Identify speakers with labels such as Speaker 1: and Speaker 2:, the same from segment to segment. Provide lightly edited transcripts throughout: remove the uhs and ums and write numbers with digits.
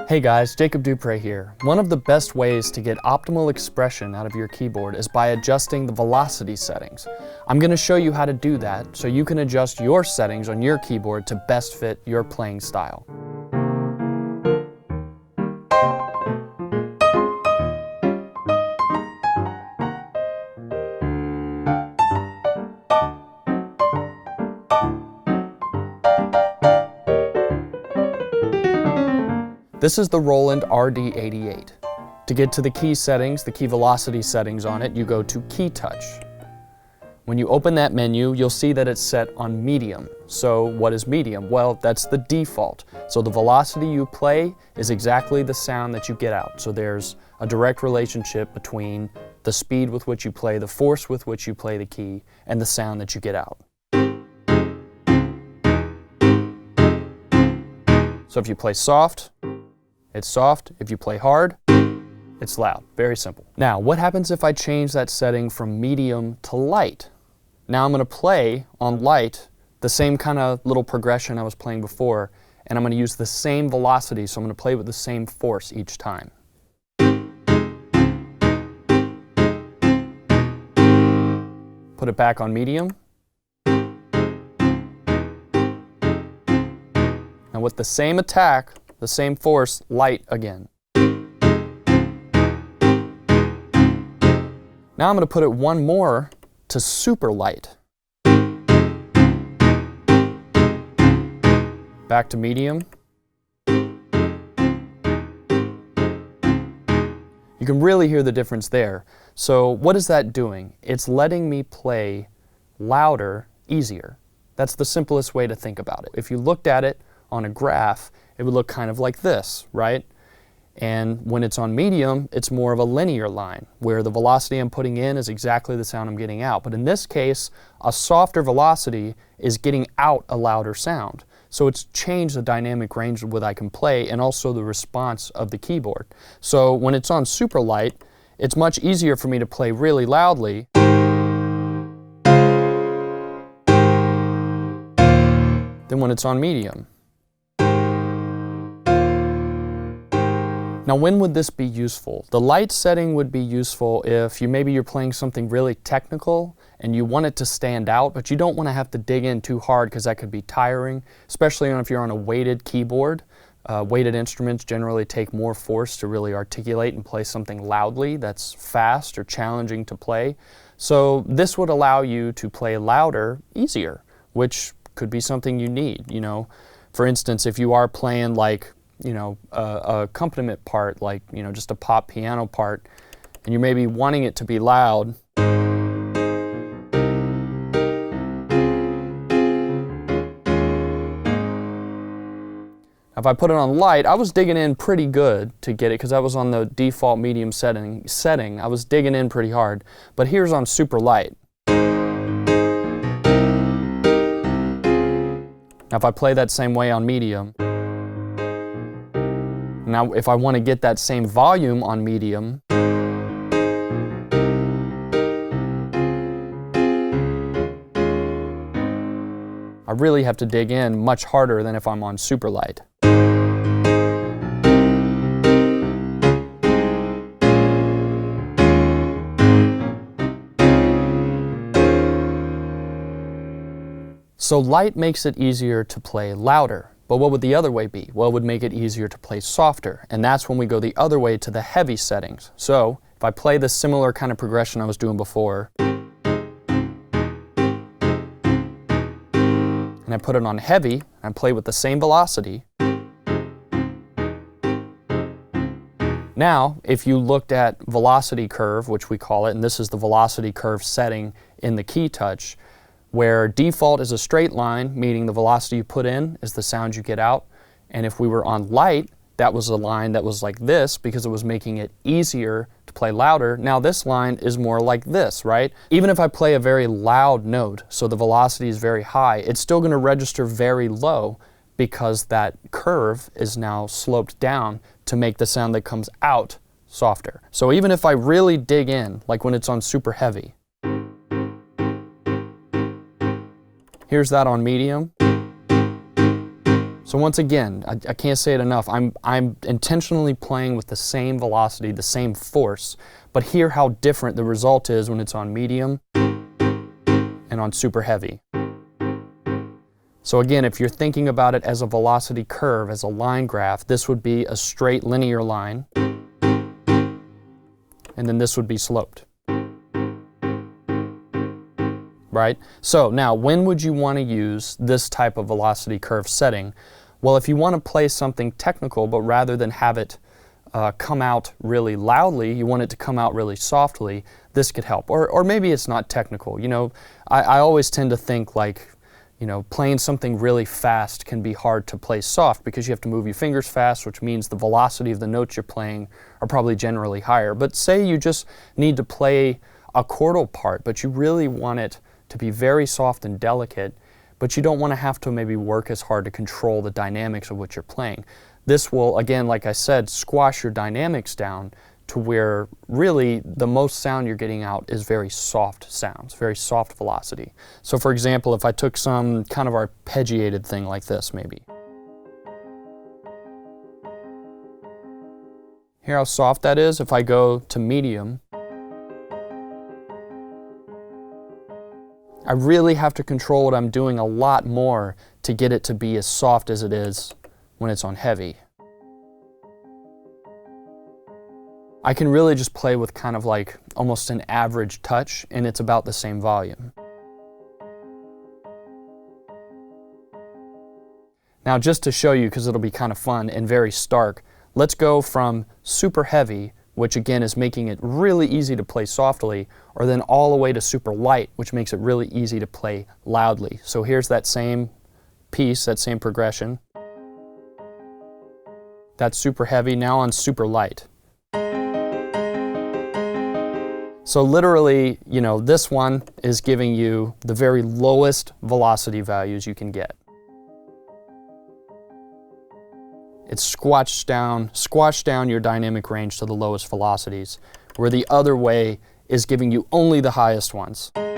Speaker 1: Hey guys, Jacob Dupre here. One of the best ways to get optimal expression out of your keyboard is by adjusting the velocity settings. I'm going to show you how to do that so you can adjust your settings on your keyboard to best fit your playing style. This is the Roland RD88. To get to the key settings, the key velocity settings on it, you go to Key Touch. When you open that menu, you'll see that it's set on medium. So what is medium? Well, that's the default. So the velocity you play is exactly the sound that you get out. So there's a direct relationship between the speed with which you play, the force with which you play the key, and the sound that you get out. So if you play soft, it's soft. If you play hard, it's loud. Very simple. Now, what happens if I change that setting from medium to light? Now I'm going to play on light the same kind of little progression I was playing before, and I'm going to use the same velocity, so I'm going to play with the same force each time. Put it back on medium. Now with the same attack, the same force, light again. Now I'm going to put it one more to super light. Back to medium. You can really hear the difference there. So what is that doing? It's letting me play louder, easier. That's the simplest way to think about it. If you looked at it on a graph, it would look kind of like this, right? And when it's on medium, it's more of a linear line, where the velocity I'm putting in is exactly the sound I'm getting out. But in this case, a softer velocity is getting out a louder sound. So it's changed the dynamic range of what I can play and also the response of the keyboard. So when it's on super light, it's much easier for me to play really loudly than when it's on medium. Now, when would this be useful? The light setting would be useful if maybe you're playing something really technical and you want it to stand out, but you don't want to have to dig in too hard because that could be tiring, especially if you're on a weighted keyboard. Weighted instruments generally take more force to really articulate and play something loudly that's fast or challenging to play. So this would allow you to play louder, easier, which could be something you need. You know, for instance, if you are playing like a accompaniment part, like just a pop piano part, and you may be wanting it to be loud. If I put it on light, I was digging in pretty good to get it because I was on the default medium setting. I was digging in pretty hard, but here's on super light. Now if I play that same way on medium, now if I want to get that same volume on medium, I really have to dig in much harder than if I'm on super light. So light makes it easier to play louder. But what would the other way be? Well, it would make it easier to play softer. And that's when we go the other way to the heavy settings. So if I play the similar kind of progression I was doing before, and I put it on heavy, and I play with the same velocity. Now, if you looked at velocity curve, which we call it, and this is the velocity curve setting in the Key Touch, where default is a straight line, meaning the velocity you put in is the sound you get out. And if we were on light, that was a line that was like this because it was making it easier to play louder. Now this line is more like this, right? Even if I play a very loud note, so the velocity is very high, it's still going to register very low because that curve is now sloped down to make the sound that comes out softer. So even if I really dig in, like when it's on super heavy, here's that on medium. So So once again, I can't say it enough, I'm intentionally playing with the same velocity, the same force, but hear how different the result is when it's on medium and on super heavy. So again, if you're thinking about it as a velocity curve, as a line graph, this would be a straight linear line, and then this would be sloped. Right? So now, when would you want to use this type of velocity curve setting? Well, if you want to play something technical, but rather than have it come out really loudly, you want it to come out really softly, this could help. Or maybe it's not technical. You know, I always tend to think like, you know, playing something really fast can be hard to play soft because you have to move your fingers fast, which means the velocity of the notes you're playing are probably generally higher. But say you just need to play a chordal part, but you really want it to be very soft and delicate, but you don't want to have to maybe work as hard to control the dynamics of what you're playing. This will, again, like I said, squash your dynamics down to where really the most sound you're getting out is very soft sounds, very soft velocity. So for example, if I took some kind of arpeggiated thing like this maybe. Hear how soft that is? If I go to medium, I really have to control what I'm doing a lot more to get it to be as soft as it is when it's on heavy. I can really just play with kind of like almost an average touch, and it's about the same volume. Now just to show you, because it'll be kind of fun and very stark, let's go from super heavy, which again is making it really easy to play softly, or then all the way to super light, which makes it really easy to play loudly. So here's that same piece, that same progression. That's super heavy, now on super light. So literally, you know, this one is giving you the very lowest velocity values you can get. It's squashed down your dynamic range to the lowest velocities, where the other way is giving you only the highest ones. And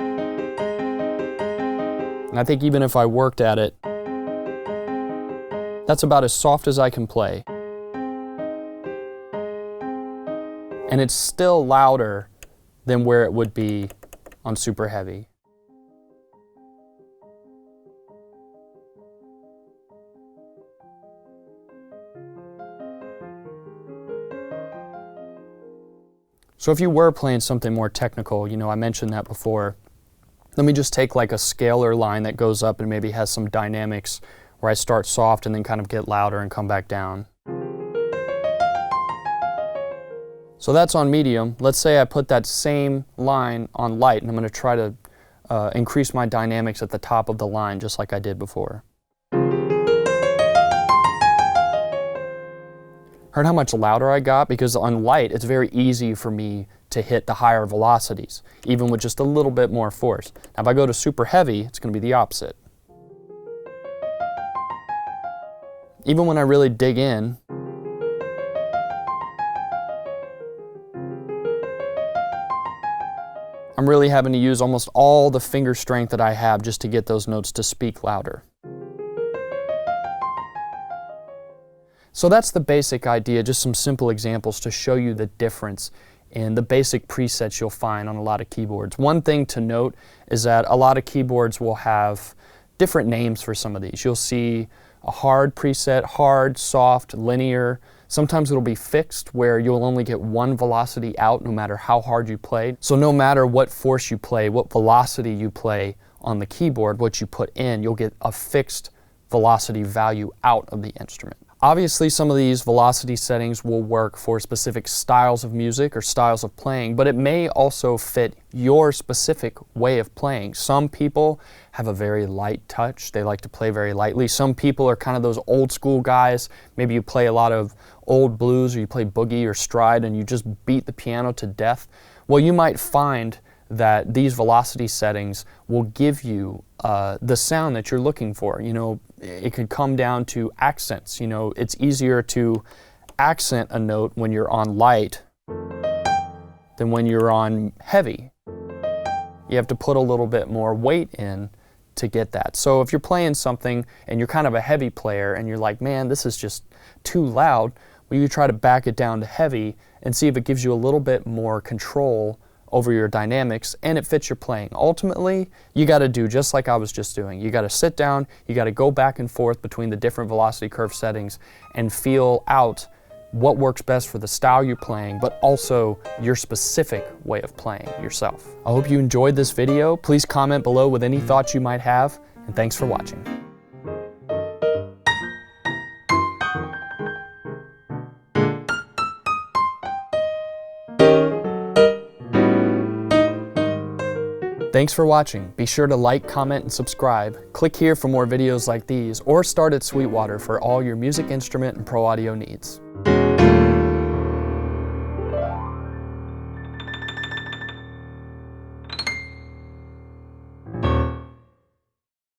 Speaker 1: I think even if I worked at it, that's about as soft as I can play. And it's still louder than where it would be on super heavy. So if you were playing something more technical, you know, I mentioned that before, let me just take like a scalar line that goes up and maybe has some dynamics where I start soft and then kind of get louder and come back down. So that's on medium. Let's say I put that same line on light, and I'm going to try to increase my dynamics at the top of the line just like I did before. Heard how much louder I got? Because on light, it's very easy for me to hit the higher velocities, even with just a little bit more force. Now if I go to super heavy, it's going to be the opposite. Even when I really dig in, I'm really having to use almost all the finger strength that I have just to get those notes to speak louder. So that's the basic idea, just some simple examples to show you the difference in the basic presets you'll find on a lot of keyboards. One thing to note is that a lot of keyboards will have different names for some of these. You'll see a hard preset, hard, soft, linear. Sometimes it'll be fixed where you'll only get one velocity out no matter how hard you play. So no matter what force you play, what velocity you play on the keyboard, what you put in, you'll get a fixed velocity value out of the instrument. Obviously, some of these velocity settings will work for specific styles of music or styles of playing, but it may also fit your specific way of playing. Some people have a very light touch. They like to play very lightly. Some people are kind of those old school guys. Maybe you play a lot of old blues, or you play boogie or stride and you just beat the piano to death. Well, you might find that these velocity settings will give you the sound that you're looking for. You know, it could come down to accents. You know, it's easier to accent a note when you're on light than when you're on heavy. You have to put a little bit more weight in to get that. So if you're playing something and you're kind of a heavy player and you're like, man, this is just too loud, well, you try to back it down to heavy and see if it gives you a little bit more control over your dynamics and it fits your playing. Ultimately, you got to do just like I was just doing. You got to sit down, you got to go back and forth between the different velocity curve settings and feel out what works best for the style you're playing, but also your specific way of playing yourself. I hope you enjoyed this video. Please comment below with any thoughts you might have, and thanks for watching. Thanks for watching. Be sure to like, comment, and subscribe. Click here for more videos like these, or start at Sweetwater for all your music instrument and pro audio needs.